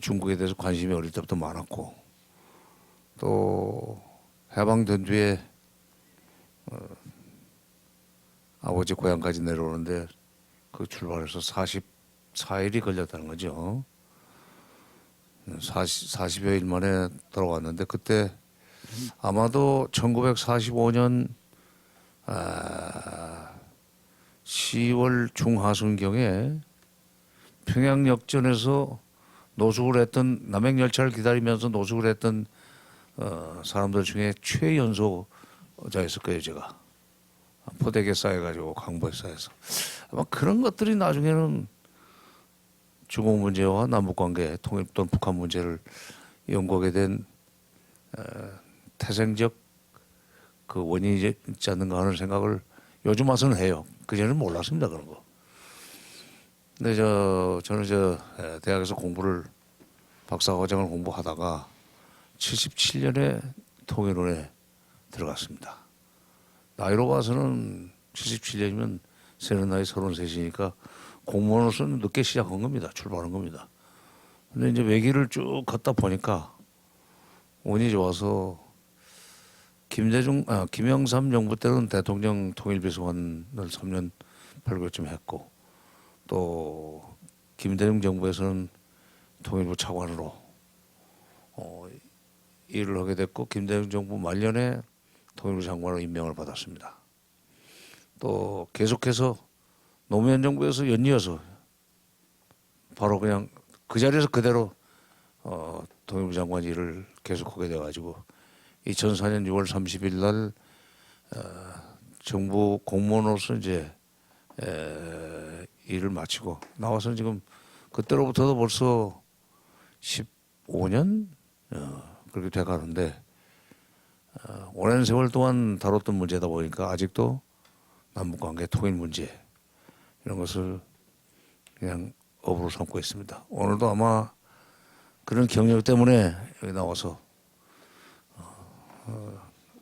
중국에 대해서 관심이 어릴 때부터 많았고 또 해방된 뒤에 아버지 고향까지 내려오는데 그 출발해서 44일이 걸렸다는 거죠. 40여 일 만에 돌아왔는데 그때 아마도 1945년 10월 중하순경에 평양역전에서 노숙을 했던 남행열차를 기다리면서 노숙을 했던 사람들 중에 최연소자였을 거예요. 제가 포대에 쌓여가지고 강보에 쌓여서 아마 그런 것들이 나중에는 중국 문제와 남북 관계, 통일 또는 북한 문제를 연구하게 된 태생적 그 원인이 있지 않는가 하는 생각을 요즘 와서는 해요. 그전에는 몰랐습니다 그런 거. 근데 저는 대학에서 박사과정을 공부하다가 77년에 통일원에 들어갔습니다. 나이로 봐서는 77년이면 새는 나이 33이니까 공무원으로서는 늦게 시작한 겁니다. 출발한 겁니다. 근데 이제 외길을 쭉 걷다 보니까 운이 좋아서 김영삼 정부 때는 대통령 통일비서관을 3년 8개월쯤 했고 또 김대중 정부에서는 통일부 차관으로 일을 하게 됐고 김대중 정부 말년에 통일부 장관으로 임명을 받았습니다. 또 계속해서 노무현 정부에서 연이어서 바로 그냥 그 자리에서 그대로 통일부 장관 일을 계속하게 돼가지고 2004년 6월 30일 날 정부 공무원으로서 이제 일을 마치고 나와서 지금 그때로부터도 벌써 15년 그렇게 돼가는데 오랜 세월 동안 다뤘던 문제다 보니까 아직도 남북관계 통일 문제 이런 것을 그냥 업으로 삼고 있습니다. 오늘도 아마 그런 경력 때문에 여기 나와서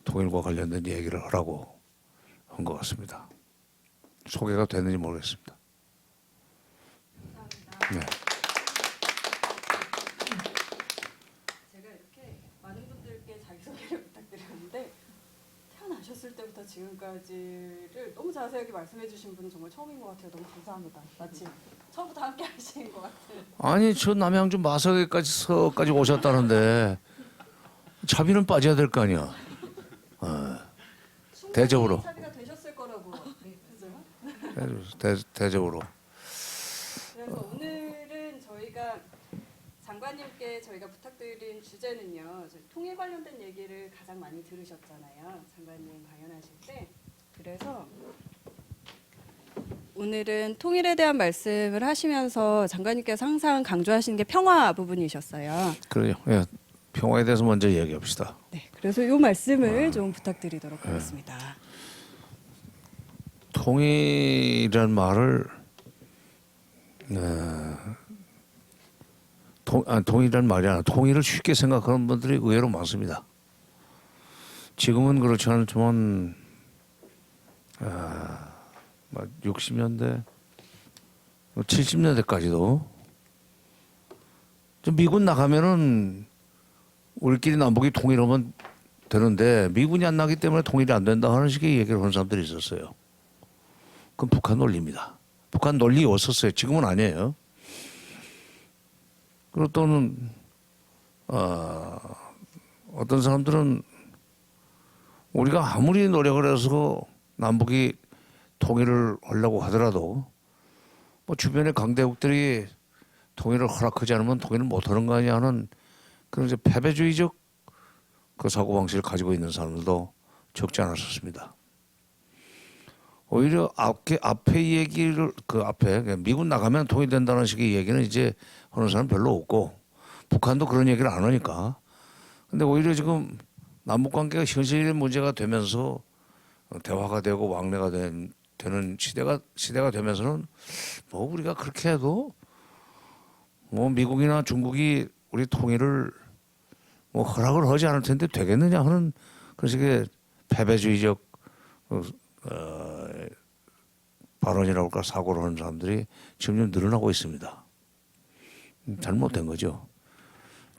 통일과 관련된 얘기를 하라고 한 것 같습니다. 소개가 됐는지 모르겠습니다. 네. 제가 이렇게 많은 분들께 자기소개를 부탁드렸는데 태어나셨을 때부터 지금까지를 너무 자세하게 말씀해 주신 분은 정말 처음인 것 같아요. 너무 감사합니다. 마치 처음부터 함께 하신 것 같아요. 아니 저 남양주 마석에까지 오셨다는데 차비는 빠져야 될 거 아니야. 대접으로. 차비가 되셨을 거라고. 네, 그죠? 대접으로. 그래서 오늘은 저희가 장관님께 저희가 부탁드린 주제는요. 통일 관련된 얘기를 가장 많이 들으셨잖아요. 장관님 강연하실 때. 그래서 오늘은 통일에 대한 말씀을 하시면서 장관님께서 항상 강조하시는 게 평화 부분이셨어요. 그래요. 예, 평화에 대해서 먼저 이야기합시다. 네, 그래서 이 말씀을 좀 부탁드리도록 하겠습니다. 통일이라는 말을 통일이라는 말이 아니라 통일을 쉽게 생각하는 분들이 의외로 많습니다. 지금은 그렇지 않지만 60년대, 70년대까지도 미군 나가면은 우리끼리 남북이 통일하면 되는데 미군이 안 나기 때문에 통일이 안 된다 하는 식의 얘기를 하는 사람들이 있었어요. 그건 북한 논리입니다. 북한 논리였었어요. 지금은 아니에요. 그리고 또는 어떤 사람들은 우리가 아무리 노력을 해서 남북이 통일을 하려고 하더라도 뭐 주변의 강대국들이 통일을 허락하지 않으면 통일을 못하는 거 아니냐 하는 그런 이제 패배주의적 그 사고방식을 가지고 있는 사람들도 적지 않았었습니다. 오히려 앞에 얘기를 그 앞에 미군 나가면 통일된다는 식의 얘기는 이제 하는 사람 별로 없고 북한도 그런 얘기를 안 하니까. 근데 오히려 지금 남북 관계가 현실의 문제가 되면서 대화가 되고 왕래가 되는 시대가 되면서는 뭐 우리가 그렇게 해도 뭐 미국이나 중국이 우리 통일을 뭐 허락을 하지 않을 텐데 되겠느냐 하는 그런 식의 패배주의적 발언이라고 할까 사고를 하는 사람들이 점점 늘어나고 있습니다. 잘못된 거죠.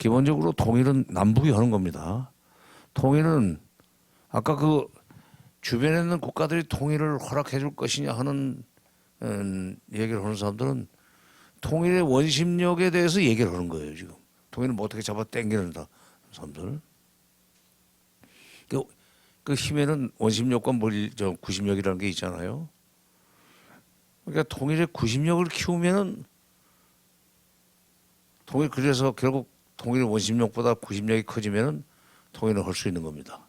기본적으로 통일은 남북이 하는 겁니다. 통일은 아까 그 주변에 있는 국가들이 통일을 허락해 줄 것이냐 하는 얘기를 하는 사람들은 통일의 원심력에 대해서 얘기를 하는 거예요. 지금 통일을 뭐 어떻게 잡아 당기는다 사람들. 그 힘에는 원심력과 구심력이라는 게 있잖아요. 그러니까 통일의 구심력을 키우면은 그래서 결국 통일의 원심력보다 구심력이 커지면은 통일을 할 수 있는 겁니다.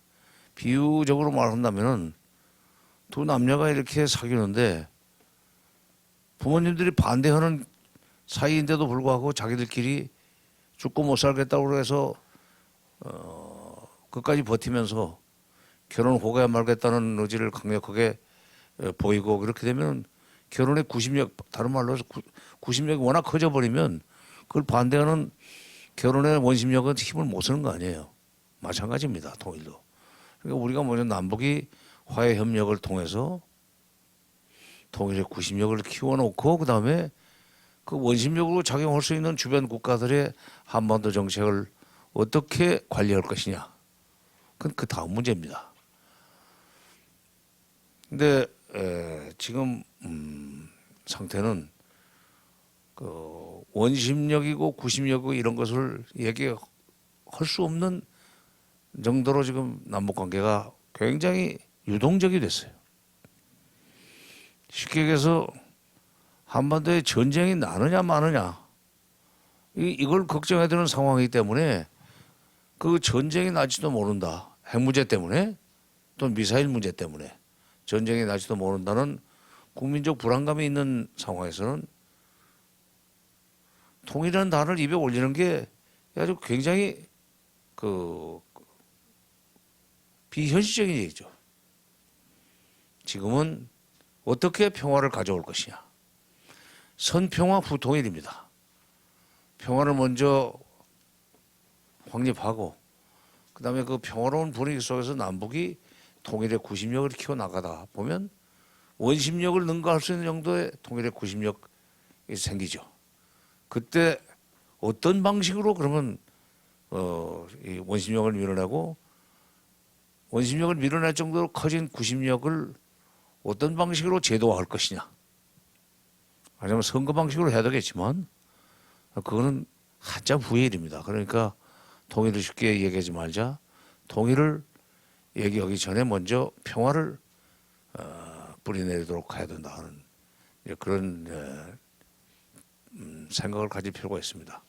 비유적으로 말한다면은 두 남녀가 이렇게 사귀는데 부모님들이 반대하는 사이인데도 불구하고 자기들끼리 죽고 못 살겠다고 해서 끝까지 버티면서 결혼 호가야 말겠다는 의지를 강력하게 보이고 그렇게 되면 결혼의 구심력, 다른 말로 해서 구심력이 워낙 커져 버리면 그걸 반대하는 결혼의 원심력은 힘을 못 쓰는 거 아니에요. 마찬가지입니다. 통일도. 그러니까 우리가 먼저 남북이 화해 협력을 통해서 통일의 구심력을 키워놓고 그다음에 그 원심력으로 작용할 수 있는 주변 국가들의 한반도 정책을 어떻게 관리할 것이냐. 그건 그 다음 문제입니다. 근데 지금 상태는 그 원심력이고 구심력이고 이런 것을 얘기할 수 없는 정도로 지금 남북 관계가 굉장히 유동적이 됐어요. 쉽게 얘기해서 한반도에 전쟁이 나느냐 마느냐 이걸 걱정해야 되는 상황이기 때문에 그 전쟁이 날지도 모른다. 핵 문제 때문에 또 미사일 문제 때문에 전쟁이 날지도 모른다는 국민적 불안감이 있는 상황에서는 통일이라는 단어를 입에 올리는 게 아주 굉장히 그 비현실적인 얘기죠. 지금은 어떻게 평화를 가져올 것이냐. 선평화 후통일입니다. 평화를 먼저 확립하고 그다음에 그 평화로운 분위기 속에서 남북이 통일의 구심력을 키워나가다 보면 원심력을 능가할 수 있는 정도의 통일의 구심력이 생기죠. 그때 어떤 방식으로 그러면 이 원심력을 밀어내고 원심력을 밀어낼 정도로 커진 구심력을 어떤 방식으로 제도화할 것이냐. 아니면 선거 방식으로 해야 되겠지만 그거는 한참 후의 일입니다. 그러니까 통일을 쉽게 얘기하지 말자. 통일을 얘기하기 전에 먼저 평화를 뿌리내리도록 해야 된다 하는 그런 생각을 가질 필요가 있습니다.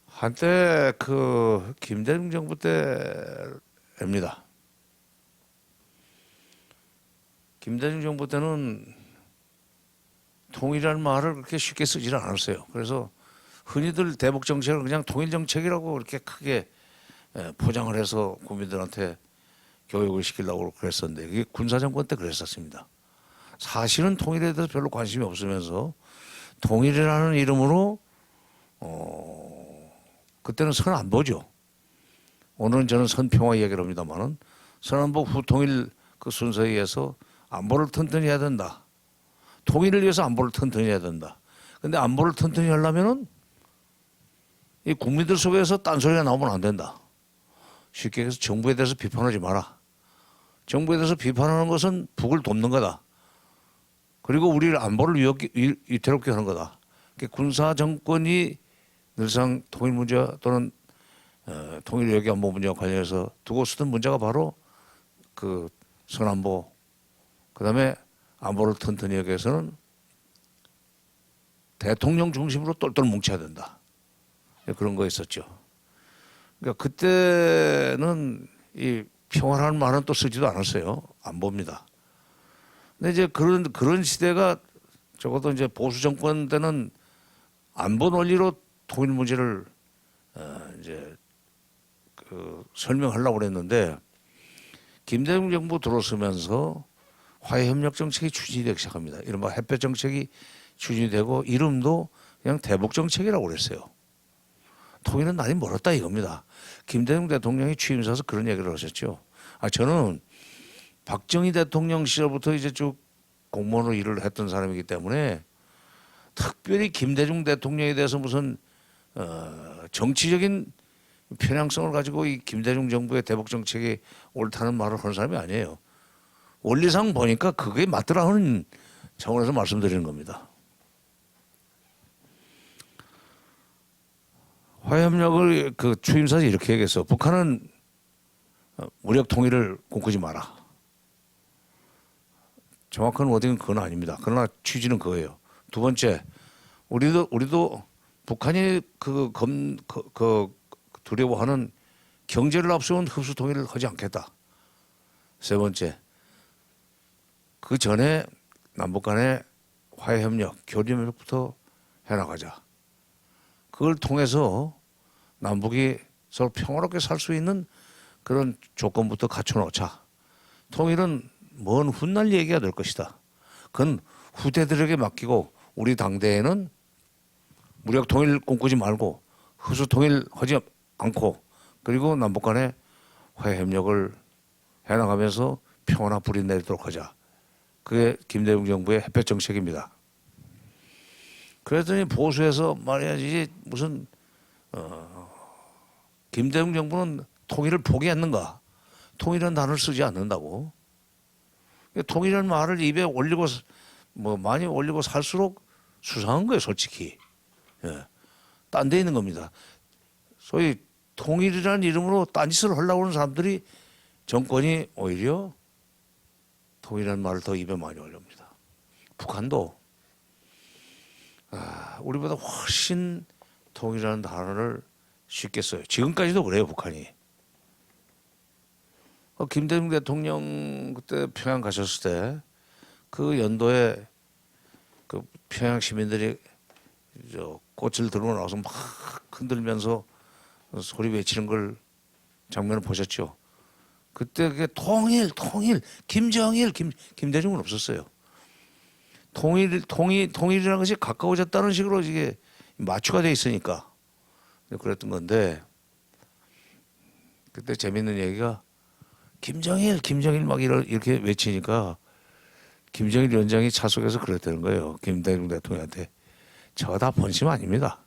한때 그 김대중 정부 때입니다. 김대중 정부 때는 통일이라는 말을 그렇게 쉽게 쓰지는 않았어요. 그래서 흔히들 대북 정책을 그냥 통일 정책이라고 이렇게 크게 포장을 해서 국민들한테 교육을 시키려고 그랬었는데 그게 군사정권 때 그랬었습니다. 사실은 통일에 대해서 별로 관심이 없으면서 통일이라는 이름으로 그때는 선안보죠. 오늘은 저는 선평화 얘기를 합니다만은 선안보 후통일 그 순서에 의해서 안보를 튼튼히 해야 된다. 통일을 위해서 안보를 튼튼히 해야 된다. 근데 안보를 튼튼히 하려면은 이 국민들 속에서 딴소리가 나오면 안 된다. 쉽게 얘기해서 정부에 대해서 비판하지 마라. 정부에 대해서 비판하는 것은 북을 돕는 거다. 그리고 우리를 안보를 위태롭게 하는 거다. 군사 정권이 늘상 통일 문제 또는 통일 외교 안보 문제와 관련해서 두고 쓰던 문제가 바로 그 선안보, 그다음에 안보를 튼튼히 하기 위해서는 대통령 중심으로 똘똘 뭉쳐야 된다. 그런 거 있었죠. 그러니까 그때는 이 평화라는 말은 또 쓰지도 않았어요. 안보입니다. 근데 이제 그런 시대가 적어도 이제 보수 정권 때는 안보 논리로 통일 문제를 이제 설명하려고 그랬는데 김대중 정부 들어서면서 화해협력 정책이 추진이 되기 시작합니다. 이른바 햇볕 정책이 추진이 되고 이름도 그냥 대북 정책이라고 그랬어요. 통일은 날이 멀었다 이겁니다. 김대중 대통령이 취임사에서 그런 얘기를 하셨죠. 저는 박정희 대통령 시절부터 이제 쭉 공무원으로 일을 했던 사람이기 때문에 특별히 김대중 대통령에 대해서 무슨 정치적인 편향성을 가지고 이 김대중 정부의 대북 정책이 옳다는 말을 하는 사람이 아니에요. 원리상 보니까 그게 맞더라 하는 차원에서 말씀드리는 겁니다. 화해협력을 그 취임사에서 이렇게 얘기했어. 북한은 무력 통일을 꿈꾸지 마라. 정확한 워딩은 그건 아닙니다. 그러나 취지는 그거예요. 두 번째, 우리도 북한이 두려워하는 경제를 앞세운 흡수 통일을 하지 않겠다. 세 번째, 그 전에 남북 간의 화해협력, 교류협력부터 해나가자. 그걸 통해서 남북이 서로 평화롭게 살 수 있는 그런 조건부터 갖춰놓자. 통일은 먼 훗날 얘기가 될 것이다. 그건 후대들에게 맡기고 우리 당대에는 무력 통일 꿈꾸지 말고 흡수 통일하지 않고 그리고 남북 간의 화해 협력을 해나가면서 평화나 불이 내리도록 하자. 그게 김대중 정부의 햇볕 정책입니다. 그랬더니 보수에서 말이야 이제 무슨 김대중 정부는 통일을 포기했는가? 통일은 단어를 쓰지 않는다고. 통일이라는 말을 입에 올리고 뭐 많이 올리고 살수록 수상한 거예요, 솔직히. 예. 딴 데 있는 겁니다. 소위 통일이라는 이름으로 딴짓을 하려고 하는 사람들이 정권이 오히려 통일이라는 말을 더 입에 많이 올립니다. 북한도 우리보다 훨씬 통일이라는 단어를 쉽게 써요. 지금까지도 그래요, 북한이. 김대중 대통령 그때 평양 가셨을 때 그 연도에 그 평양 시민들이 꽃을 들고 나와서 막 흔들면서 소리 외치는 걸 장면을 보셨죠? 그때 그게 통일, 김정일, 김대중은 없었어요. 통일이라는 것이 가까워졌다는 식으로 이게 마취가 돼 있으니까 그랬던 건데 그때 재밌는 얘기가 김정일 막 이렇게 외치니까 김정일 위원장이 차 속에서 그랬다는 거예요. 김대중 대통령한테. 저 다 본심 아닙니다.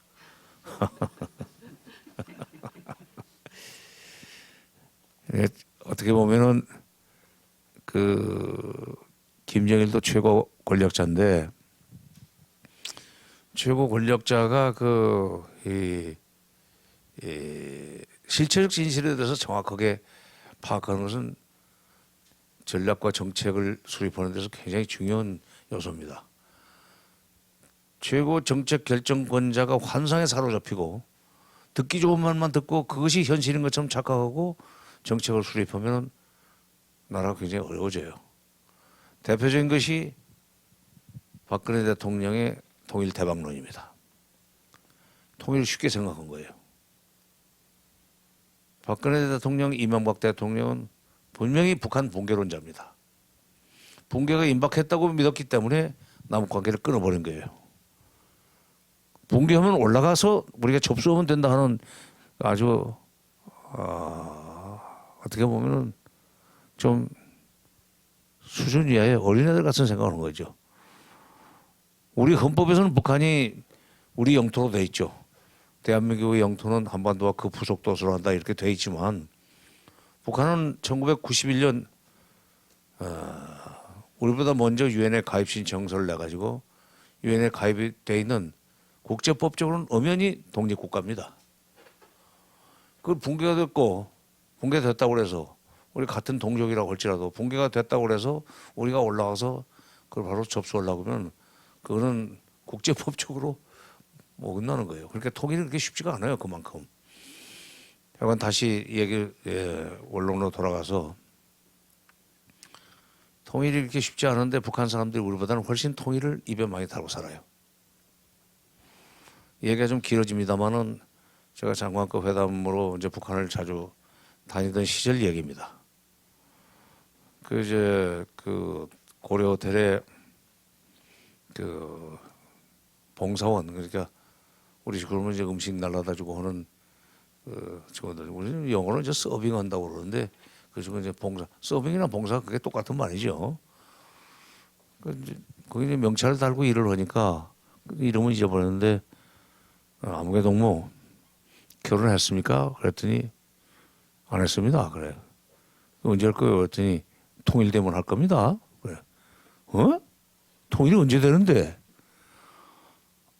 어떻게 보면은 그 김정일도 최고 권력자인데 최고 권력자가 실체적 진실에 대해서 정확하게 파악하는 것은 전략과 정책을 수립하는 데서 굉장히 중요한 요소입니다. 최고 정책 결정권자가 환상에 사로잡히고 듣기 좋은 말만 듣고 그것이 현실인 것처럼 착각하고 정책을 수립하면 나라가 굉장히 어려워져요. 대표적인 것이 박근혜 대통령의 통일 대박론입니다. 통일을 쉽게 생각한 거예요. 박근혜 대통령, 이명박 대통령은 분명히 북한 붕괴론자입니다. 붕괴가 임박했다고 믿었기 때문에 남북 관계를 끊어버린 거예요. 붕괴하면 올라가서 우리가 접수하면 된다 하는 아주 어떻게 보면은 좀 수준 이하의 어린애들 같은 생각을 하는 거죠. 우리 헌법에서는 북한이 우리 영토로 돼 있죠. 대한민국의 영토는 한반도와 그 부속 도서로 한다 이렇게 돼 있지만 북한은 1991년 우리보다 먼저 유엔에 가입 신청서를 내가지고 유엔에 가입이 돼 있는 국제법적으로는 엄연히 독립국가입니다. 그 붕괴가 됐고 붕괴됐다고 해서 우리 같은 동족이라고 할지라도 붕괴가 됐다고 해서 우리가 올라가서 그걸 바로 접수하려고 하면 그거는 국제법적으로 뭐 끝나는 거예요. 그러니까 통일이 그렇게 쉽지가 않아요. 그만큼. 약간 다시 원론으로 돌아가서 통일이 이렇게 쉽지 않은데 북한 사람들이 우리보다는 훨씬 통일을 입에 많이 달고 살아요. 얘기가 좀 길어집니다만은 제가 장관급 회담으로 이제 북한을 자주 다니던 시절 얘기입니다. 그 고려 호텔에 그 봉사원 그러니까 우리 그러면 이제 음식 날라다 주고 하는 직원들 우리는 영어로 이제 서빙한다고 그러는데 그중에 이제 봉사 서빙이나 봉사 그게 똑같은 말이죠. 거기 이제 명찰을 달고 일을 하니까 이름은 잊어버렸는데 아무개 동무 결혼했습니까? 그랬더니 안 했습니다. 그래. 언제 할 거예요? 그랬더니 통일되면 할 겁니다. 그래. 어? 통일이 언제 되는데?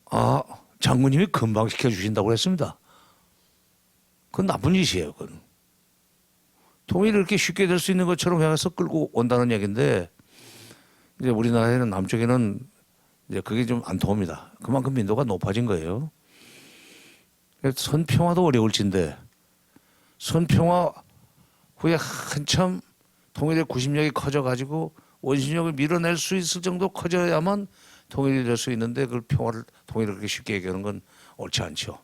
아, 장군님이 금방 시켜주신다고 했습니다. 그건 나쁜 짓이에요. 그건. 통일이 이렇게 쉽게 될 수 있는 것처럼 해서 끌고 온다는 얘기인데 이제 우리나라에는 남쪽에는 이제 그게 좀 안 통합니다. 그만큼 민도가 높아진 거예요. 선평화도 어려울진데 선평화 후에 한참 통일의 구심력이 커져가지고 원심력을 밀어낼 수 있을 정도 커져야만 통일이 될 수 있는데 그걸 통일을 그렇게 쉽게 얘기하는 건 옳지 않죠.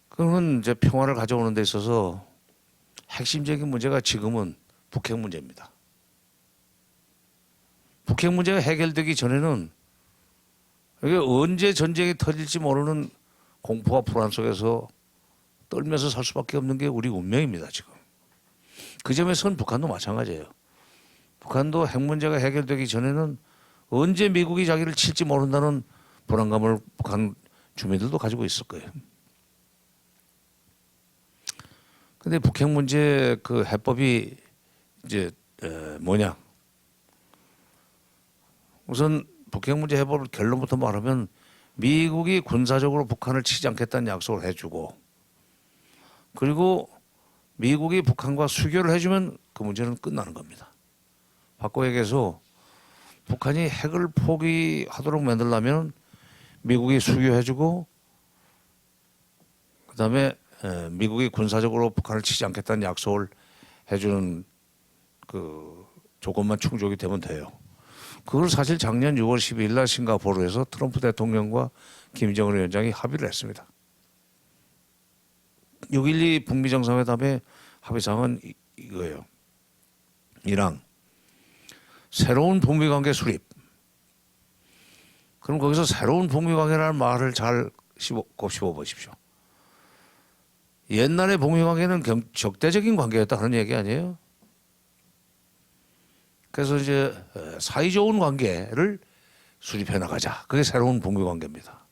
그러면 이제 평화를 가져오는 데 있어서 핵심적인 문제가 지금은 북핵 문제입니다. 북핵 문제가 해결되기 전에는 이게 언제 전쟁이 터질지 모르는 공포와 불안 속에서 떨면서 살 수밖에 없는 게 우리 운명입니다. 지금. 그 점에서는 북한도 마찬가지예요. 북한도 핵 문제가 해결되기 전에는 언제 미국이 자기를 칠지 모른다는 불안감을 북한 주민들도 가지고 있을 거예요. 근데 북핵 문제 그 해법이 이제 뭐냐? 우선 북핵 문제 해법을 결론부터 말하면 미국이 군사적으로 북한을 치지 않겠다는 약속을 해주고 그리고 미국이 북한과 수교를 해주면 그 문제는 끝나는 겁니다. 바꿔 얘기해서 북한이 핵을 포기하도록 만들려면 미국이 수교해주고 그다음에 미국이 군사적으로 북한을 치지 않겠다는 약속을 해주는 그 조건만 충족이 되면 돼요. 그걸 사실 작년 6월 12일 날 싱가포르에서 트럼프 대통령과 김정은 위원장이 합의를 했습니다. 6.12 북미 정상회담의 합의사항은 이거예요. 이랑 새로운 북미 관계 수립. 그럼 거기서 새로운 북미 관계라는 말을 잘 곱씹어 보십시오. 옛날의 북미 관계는 적대적인 관계였다는 얘기 아니에요? 그래서 이제 사이좋은 관계를 수립해 나가자. 그게 새로운 북미 관계입니다.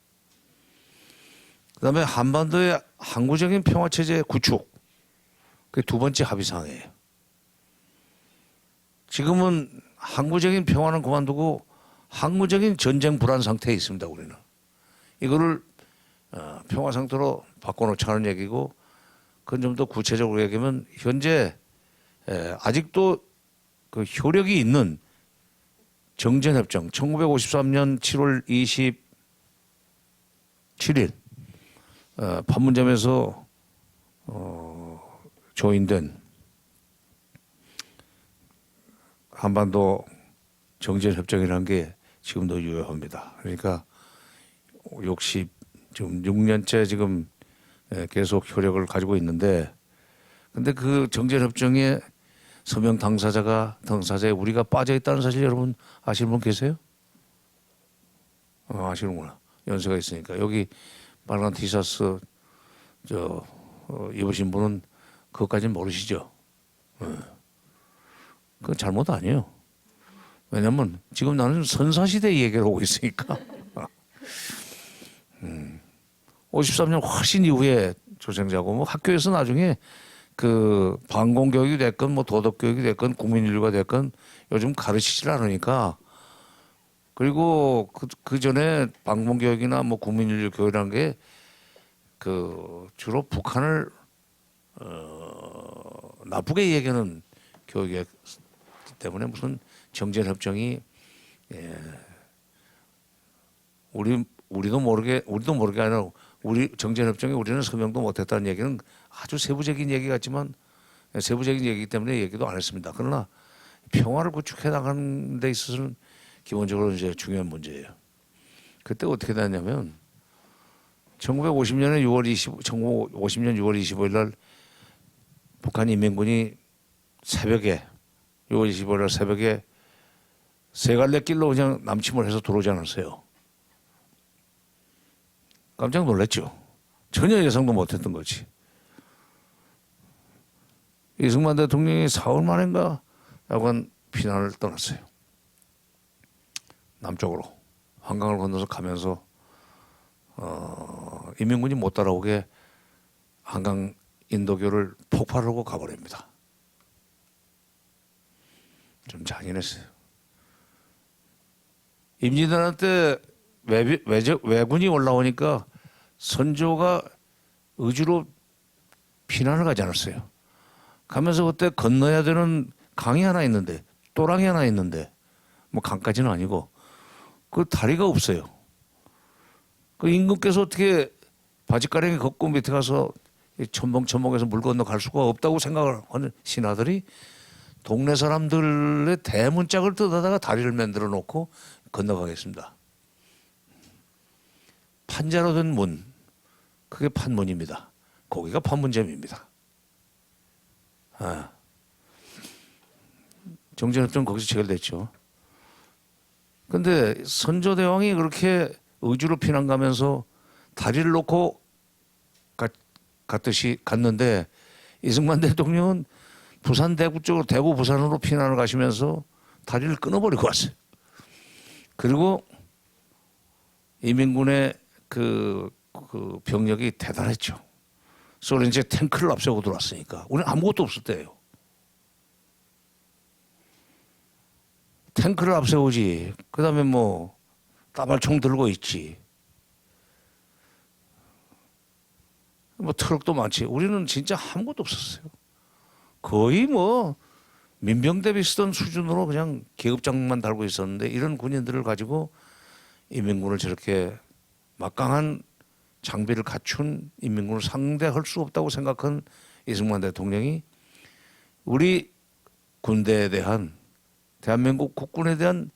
그다음에 한반도의 항구적인 평화체제 구축. 그게 두 번째 합의사항이에요. 지금은 항구적인 평화는 그만두고 항구적인 전쟁 불안 상태에 있습니다. 우리는. 이거를 평화 상태로 바꿔놓자는 얘기고 그건 좀 더 구체적으로 얘기하면 현재 아직도 그 효력이 있는 정전협정 1953년 7월 27일 판문점에서 조인된 한반도 정전협정이라는 게 지금도 유효합니다. 그러니까 지금 6년째 지금 계속 효력을 가지고 있는데 근데 그 정전협정에 서명 당사자에 우리가 빠져 있다는 사실 여러분 아시는 분 계세요? 아시는구나. 연세가 있으니까 여기 빨간 티셔츠 입으신 분은 그것까지는 모르시죠? 그건 잘못 아니에요. 왜냐면 지금 나는 선사시대 얘기를 하고 있으니까. 53년 훨씬 이후에 조생자고 뭐 학교에서 나중에 그 반공 교육이 됐건 뭐 도덕 교육이 됐건 국민인류가 됐건 요즘 가르치질 않으니까 그리고 그 전에 반공 교육이나 뭐 국민인류 교육이라는 게 그 주로 북한을 나쁘게 얘기하는 교육이기 때문에 무슨 정전협정이 우리도 모르게 아니라 우리 정전협정에 우리는 서명도 못했다는 얘기는 아주 세부적인 얘기 같지만 세부적인 얘기이기 때문에 얘기도 안 했습니다. 그러나 평화를 구축해 나가는 데 있어서는 기본적으로 이제 중요한 문제예요. 그때 어떻게 됐냐면 1950년 6월 25일 날 북한 인민군이 새벽에 6월 25일 날 새벽에 세 갈래 길로 그냥 남침을 해서 들어오지 않았어요. 깜짝 놀랐죠. 전혀 예상도 못했던 거지. 이승만 대통령이 4월 만인가 약간 피난을 떠났어요. 남쪽으로 한강을 건너서 가면서 인민군이 못 따라오게 한강 인도교를 폭발하고 가버립니다. 좀 잔인했어요. 임진왜란 때 왜군이 올라오니까 선조가 의주로 피난을 가지 않았어요. 가면서 그때 건너야 되는 강이 하나 있는데, 또랑이 하나 있는데, 뭐 강까지는 아니고 그 다리가 없어요. 그 임금께서 어떻게 바짓가랑이 걷고 밑에 가서 첨벙첨벙해서 물 건너 갈 수가 없다고 생각을 하는 신하들이 동네 사람들의 대문짝을 뜯어다가 다리를 만들어 놓고 건너가겠습니다. 판자로 된 문, 그게 판문입니다. 거기가 판문점입니다. 아. 정전협정 거기서 체결됐죠. 근데 선조대왕이 그렇게 의주로 피난 가면서 다리를 놓고 갔듯이 갔는데 이승만 대통령은 부산 대구 쪽으로 대구 부산으로 피난을 가시면서 다리를 끊어버리고 왔어요. 그리고 이민군의 그 병력이 대단했죠. 소련제 탱크를 앞세우고 들어왔으니까 우리는 아무것도 없을 때예요. 탱크를 앞세우지. 그다음에 뭐 따발총 들고 있지. 뭐 트럭도 많지. 우리는 진짜 아무것도 없었어요. 거의 뭐 민병대 비슷한 수준으로 그냥 계급장만 달고 있었는데 이런 군인들을 가지고 인민군을 저렇게 막강한 장비를 갖춘 인민군을 상대할 수 없다고 생각한 이승만 대통령이 우리 군대에 대한 대한민국 국군에 대한